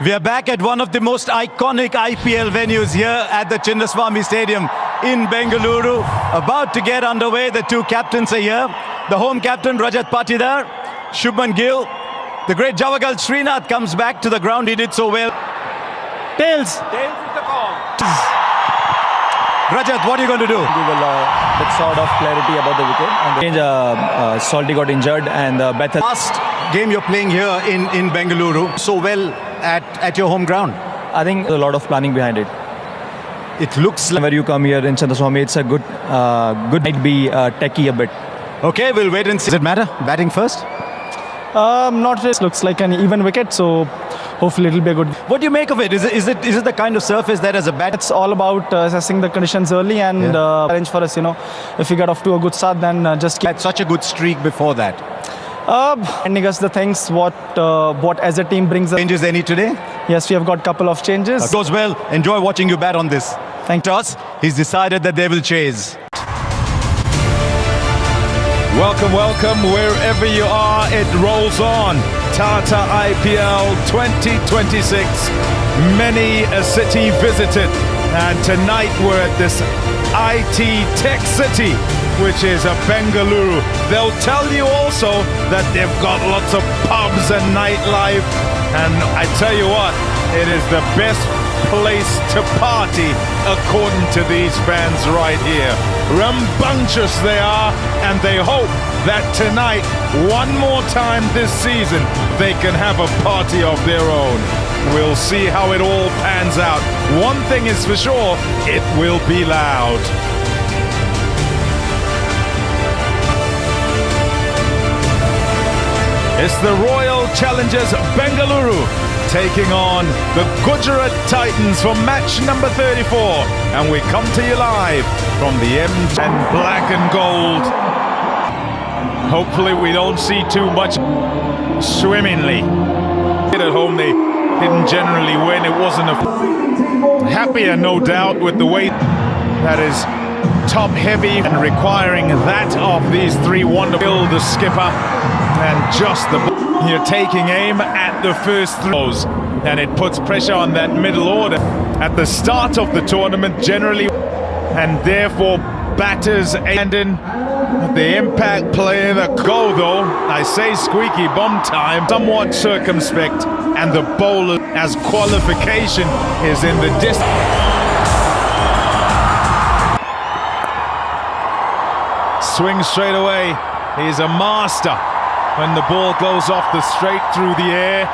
We are back at one of the most iconic IPL venues here at the Chinnaswamy Stadium in Bengaluru. About to get underway, the two captains are here. The home captain Rajat Patidar, Shubman Gill. The great Javagal Srinath comes back to the ground, he did so well. Tails. Tails is the call. Rajat, what are you going to do? We will with sort of clarity about the wicket. And Salty got injured and Bethel. Last game you're playing here in Bengaluru, so well at your home ground. I think there's a lot of planning behind it. It looks like where you come here in Chinnaswamy, it's a good might be techie a bit. Okay, we'll wait and see. Does it matter? Batting first? Not really. Looks like an even wicket, so hopefully it'll be a good. What do you make of it? Is it the kind of surface that as a bat? It's all about assessing the conditions early and challenge for us. If we get off to a good start, then just keep. Had such a good streak before that. Handing us the things what as a team brings us. Changes any today? Yes, we have got a couple of changes. Goes well. Enjoy watching you bat on this. Thank you. Toss. He's decided that they will chase. Welcome, welcome, wherever you are, it rolls on. Tata IPL 2026, many a city visited, and tonight we're at this IT tech city, which is a Bengaluru. They'll tell you also that they've got lots of pubs and nightlife, and I tell you what, it is the best place to party according to these fans right here. Rambunctious they are, and they hope that tonight, one more time this season, they can have a party of their own. We'll see how it all pans out. One thing is for sure, it will be loud. It's the Royal Challengers Bengaluru taking on the Gujarat Titans for match number 34, and we come to you live from the M and black and gold. Hopefully we don't see too much swimmingly. At home they didn't generally win. It wasn't a happier, no doubt, with the way that is top heavy and requiring that of these three wonderful, the skipper and just the you're taking aim at the first throws, and it puts pressure on that middle order at the start of the tournament generally, and therefore batters and in the impact play. The goal though, I say squeaky bum time, somewhat circumspect, and the bowler as qualification is in the distance. Swing straight away, he's a master when the ball goes off the straight through the air,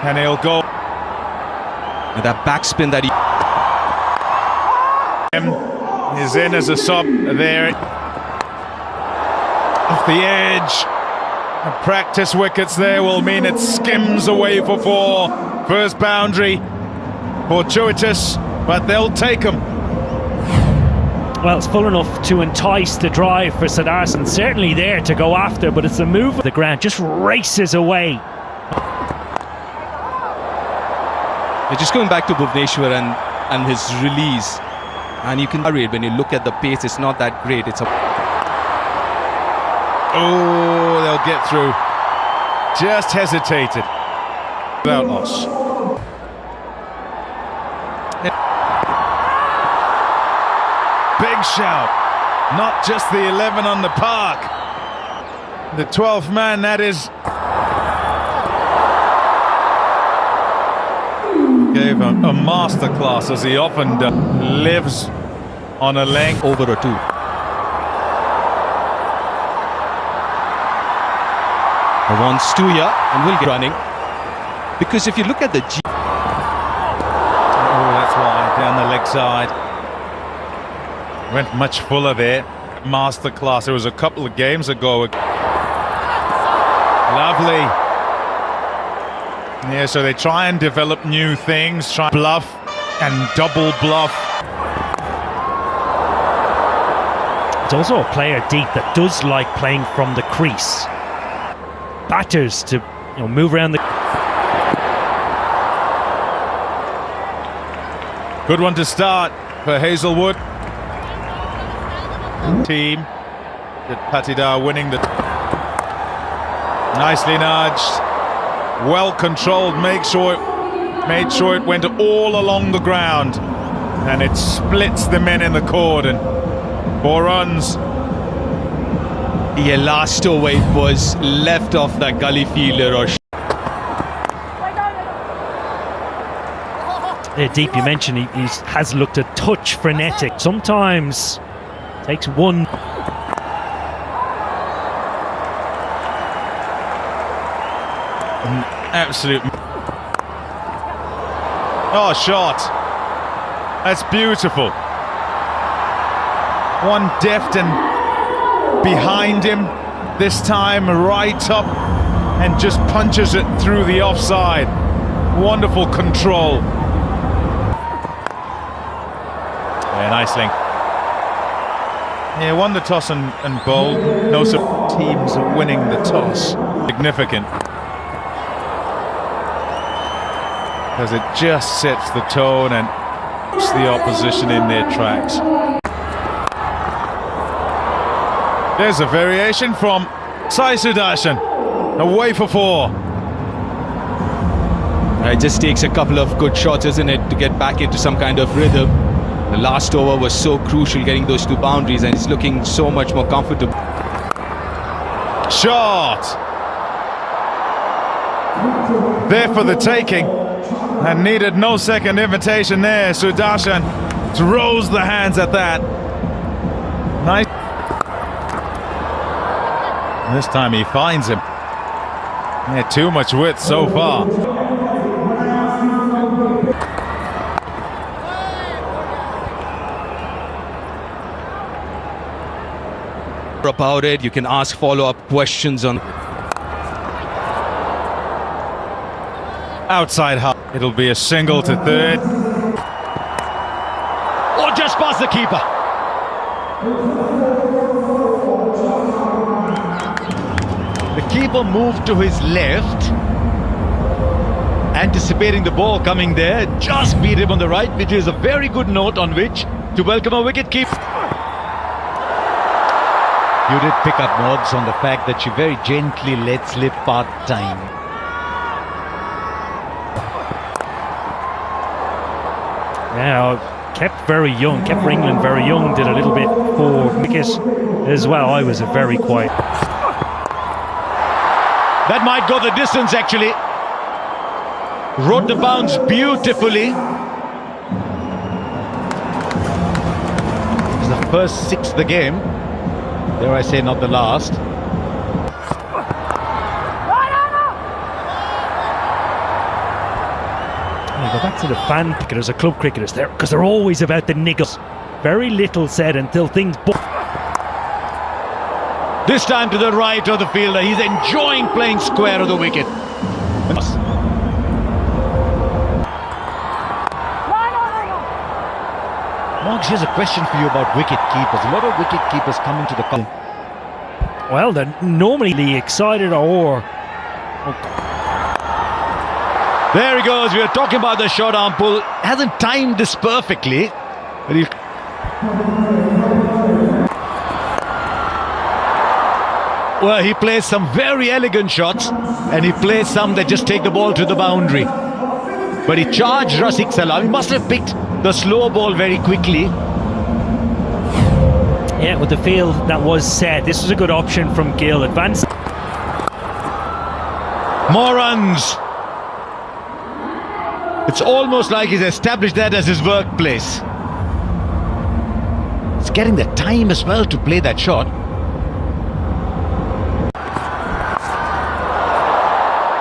and he'll go with that backspin that he is in as a sub there off the edge. The practice wickets there will mean it skims away for four. First boundary, fortuitous, but they'll take him. Well, it's full enough to entice the drive for Sadarsan, certainly there to go after, but it's the move of the ground, just races away. They're just going back to Bhuvneshwar and his release, and you can worry when you look at the pace, it's not that great. It's a they'll get through. Just hesitated. Without loss. Big shout, not just the 11 on the park. The 12th man, that is. Gave a masterclass, as he often does. Lives on a length. over or two. Wants two here and will get running. Because if you look at the Oh, that's why, down the leg side. Went much fuller there. Masterclass. It was a couple of games ago. Lovely. Yeah, so they try and develop new things, try bluff and double bluff. It's also a player deep that does like playing from the crease. Batters to move around the. Good one to start for Hazelwood. Team that Patidar winning the nicely nudged. well controlled, made sure it went all along the ground, and it splits the men in the cord, and 4 runs. Yeah, last over it was left off that gully fielder or Deep, you mentioned he has looked a touch frenetic. Sometimes takes one. Absolute. Oh, shot. That's beautiful. One deft and behind him, this time right up, and just punches it through the offside. Wonderful control. Yeah, nice link. Yeah, won the toss and bowled. No teams are winning the toss. Significant. Because it just sets the tone and puts the opposition in their tracks. There's a variation from Sai Sudarshan, away for 4. it just takes a couple of good shots, isn't it, to get back into some kind of rhythm. The last over was so crucial, getting those 2 boundaries, and it's looking so much more comfortable. Shot! There for the taking, and needed no second invitation there. Sudarshan throws the hands at that. Nice. This time he finds him. Yeah, too much width so far. About it, you can ask follow-up questions on. Outside half. It'll be a single to third. Or just past the keeper. The keeper moved to his left, anticipating the ball coming there, just beat him on the right, which is a very good note on which to welcome a wicket keeper. You did pick up nods on the fact that she very gently let slip part-time. Yeah, kept very young, kept England very young, did a little bit for wicket as well. I was very quiet. That might go the distance, actually. Rode the bounce beautifully. It's the first 6 of the game. Dare I say, not the last. Go back to the fan cricketers or club cricketers there, because they're always about the niggles. Very little said until things. This time to the right of the fielder. He's enjoying playing square of the wicket. Mark, here's a question for you about wicket keepers. A lot of wicket keepers come into the club. Well, they're normally excited or. There he goes. We were talking about the short arm pull. Hasn't timed this perfectly. But he... Well, he plays some very elegant shots, and he plays some that just take the ball to the boundary. But he charged Rafiq Salam. He must have picked the slow ball very quickly. Yeah, with the field that was set, this was a good option from Gill. Advance. More runs. It's almost like he's established that as his workplace. He's getting the time as well to play that shot.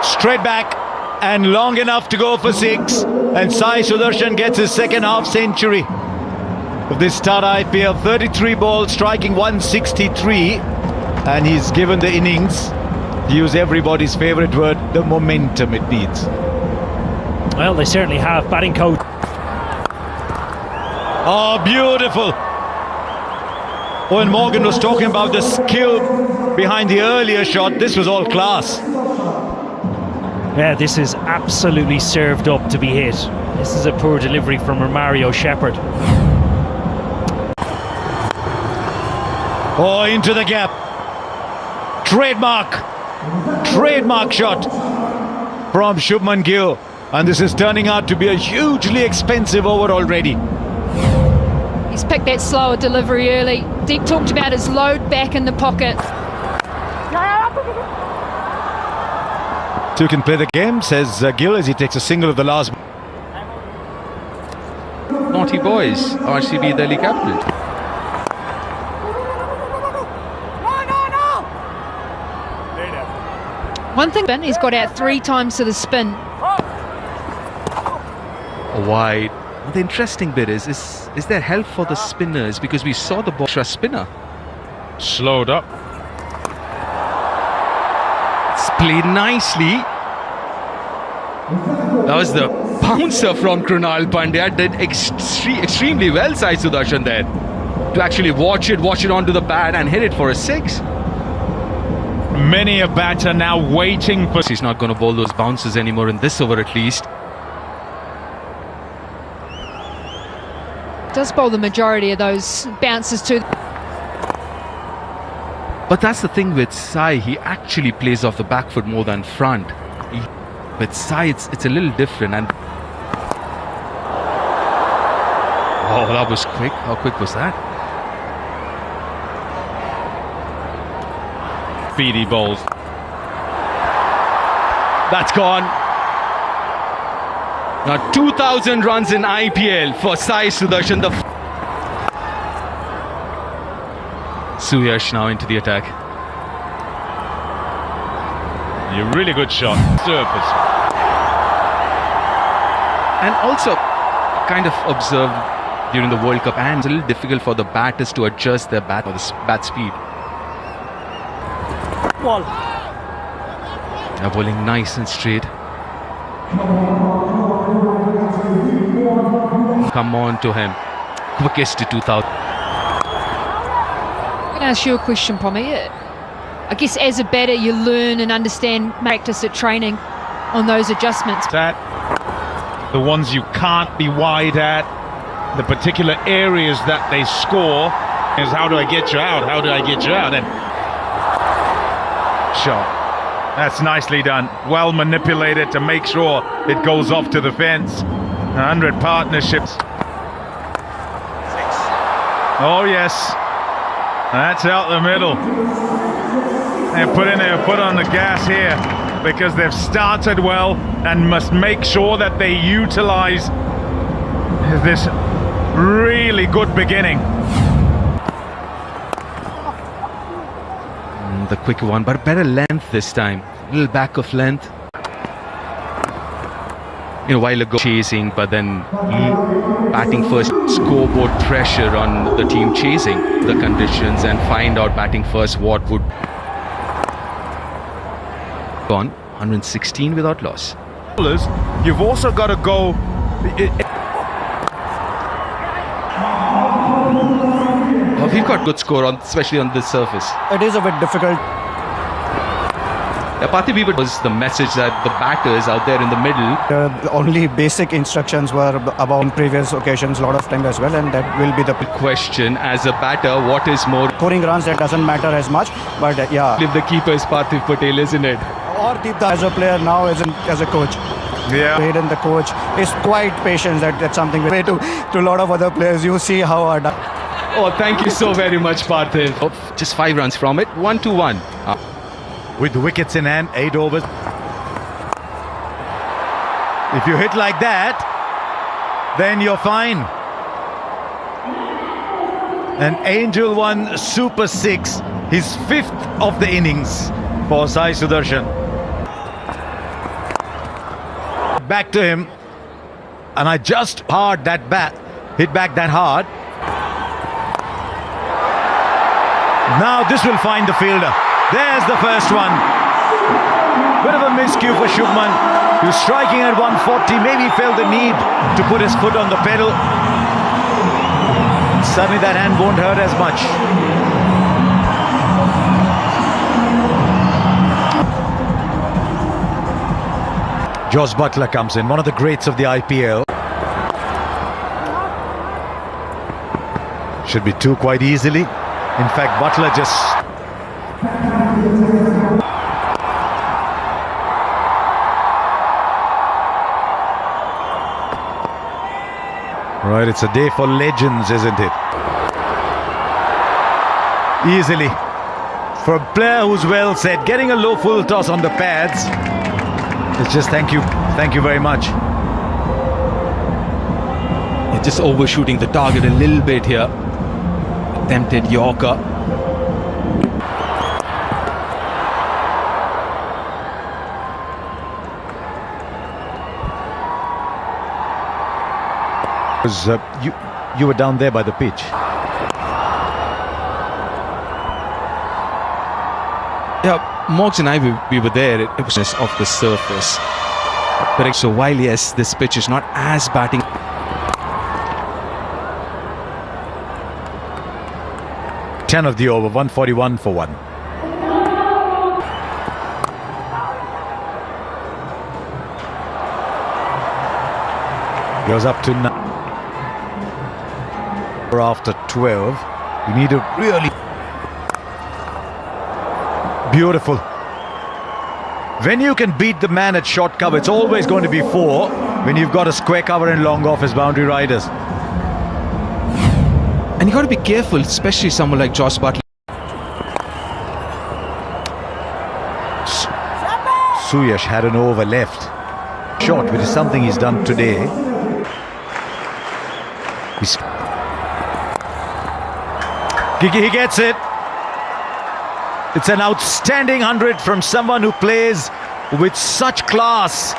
Straight back and long enough to go for 6. And Sai Sudarshan gets his second half century of this start IPL. 33 balls, striking 163. And he's given the innings, to use everybody's favourite word, the momentum it needs. Well, they certainly have. Batting coach. Oh, beautiful. Owen Morgan was talking about the skill behind the earlier shot. This was all class. Yeah, this is absolutely served up to be hit. This is a poor delivery from Mario Shepherd. Oh, into the gap. Trademark shot. from Shubman Gill. And this is turning out to be a hugely expensive over already. He's picked that slower delivery early. Deep talked about his load back in the pocket. Two can play the game, says Gill as he takes a single of the last. Naughty boys, RCB Delhi captain. One thing, he's got out 3 times to the spin. Wide. The interesting bit is there help for the spinners, because we saw the ball spinner. Slowed up. It's played nicely. That was the bouncer from Krunal Pandya. Did extremely well, Sai Sudarshan there. To actually watch it onto the pad and hit it for a 6. Many a batter now waiting for... He's not going to bowl those bounces anymore in this over at least. Does bowl the majority of those bounces too. But that's the thing with Sai, he actually plays off the back foot more than front. With Sai, it's a little different. And oh, that was quick. How quick was that? Speedy bowls. That's gone. Now 2,000 runs in IPL for Sai Sudarshan. Suyash now into the attack. A really good shot. Surface. And also kind of observed during the World Cup, and it's a little difficult for the batters to adjust their bat speed. Ball. Now bowling nice and straight. Come on to him. Quickest to 2,000. I'm going to ask you a question, Pommy. I guess as a batter, you learn and understand practice at training on those adjustments. That, the ones you can't be wide at, the particular areas that they score is how do I get you out? How do I get you out? And shot. That's nicely done. Well manipulated to make sure it goes off to the fence. 100 partnerships. 6. Oh yes, that's out the middle. They're putting their foot on the gas here because they've started well and must make sure that they utilize this really good beginning. The quicker one, but better length this time. A little back of length. A while ago chasing, but then batting first, scoreboard pressure on the team chasing the conditions and find out batting first what would gone 116 without loss. You've also got to go. We've got good score on, especially on this surface. It is a bit difficult. Parthiv was the message that the batters out there in the middle. Only basic instructions were about previous occasions a lot of time as well, and that will be the Question as a batter, what is more? scoring runs. That doesn't matter as much, but yeah. If the keeper is Parthiv Patel, isn't it? Or Deepta as a player now as a coach. Yeah. Hayden, the coach, is quite patient. That's something way to a lot of other players. You see how are done. Oh, thank you so very much, Parthiv. Oh, just 5 runs from it, 1-1. With wickets in hand, 8 overs. If you hit like that, then you're fine. An Angel One Super 6, his 5th of the innings for Sai Sudarshan. Back to him, and I just hard that bat, hit back that hard. Now this will find the fielder. There's the first one. Bit of a miscue for Shubman. He was striking at 140. Maybe he felt the need to put his foot on the pedal. Suddenly that hand won't hurt as much. Jos Buttler comes in, one of the greats of the IPL. Should be 2 quite easily. In fact, Buttler just... Right, it's a day for legends, isn't it? Easily. For a player who's well set, getting a low full toss on the pads. It's just thank you very much. Just overshooting the target a little bit here. Attempted Yorker. You were down there by the pitch. Yeah, Moggs and I, we were there. It was just off the surface. But so while yes, this pitch is not as batting. 10 of the over, 141 for 1. Goes up to 9. After 12, you need a really beautiful. When you can beat the man at short cover, it's always going to be 4 when you've got a square cover and long off as boundary riders. And you got to be careful, especially someone like Josh Butler. Suyash had an over left. Short, which is something he's done today. He gets it. It's an outstanding 100 from someone who plays with such class.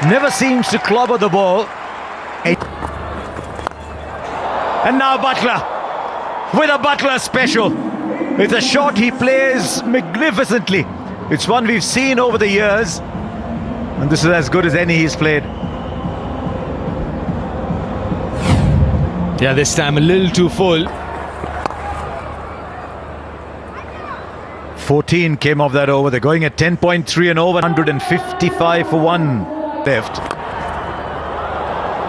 Never seems to clobber the ball. And now Butler with a Butler special. It's a shot he plays magnificently. It's one we've seen over the years, and this is as good as any he's played. Yeah, this time a little too full. 14 came off that over. They're going at 10.3 and over. 155 for 1 left.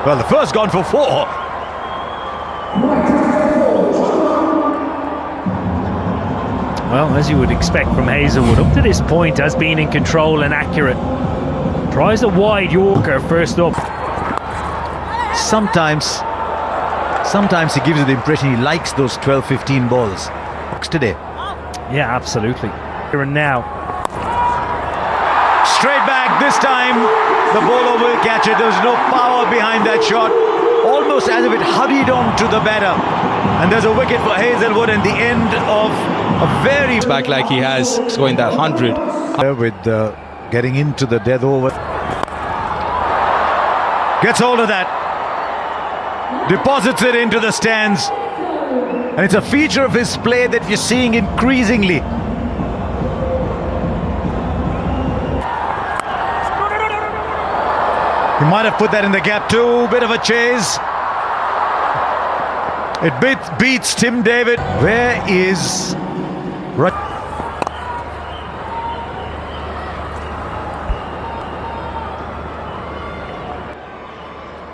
Well, the first gone for 4. Well, as you would expect from Hazelwood, up to this point has been in control and accurate. Tries a wide Yorker first up. Sometimes he gives you the impression he likes those 12-15 balls. Today. Yeah, absolutely. Here and now. Straight back this time. The bowler will catch it. There's no power behind that shot. Almost as if it hurried on to the batter. And there's a wicket for Hazelwood and the end of a very... Back like he has, scoring that 100. With getting into the death over. Gets hold of that. Deposits it into the stands. And it's a feature of his play that you're seeing increasingly. He might have put that in the gap too. Bit of a chase. It beats Tim David. Where is...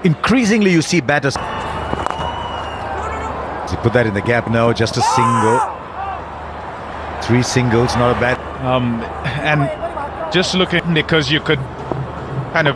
Increasingly you see batters. He put that in the gap now, just a single. 3 singles, not a bad. And just looking, because you could kind of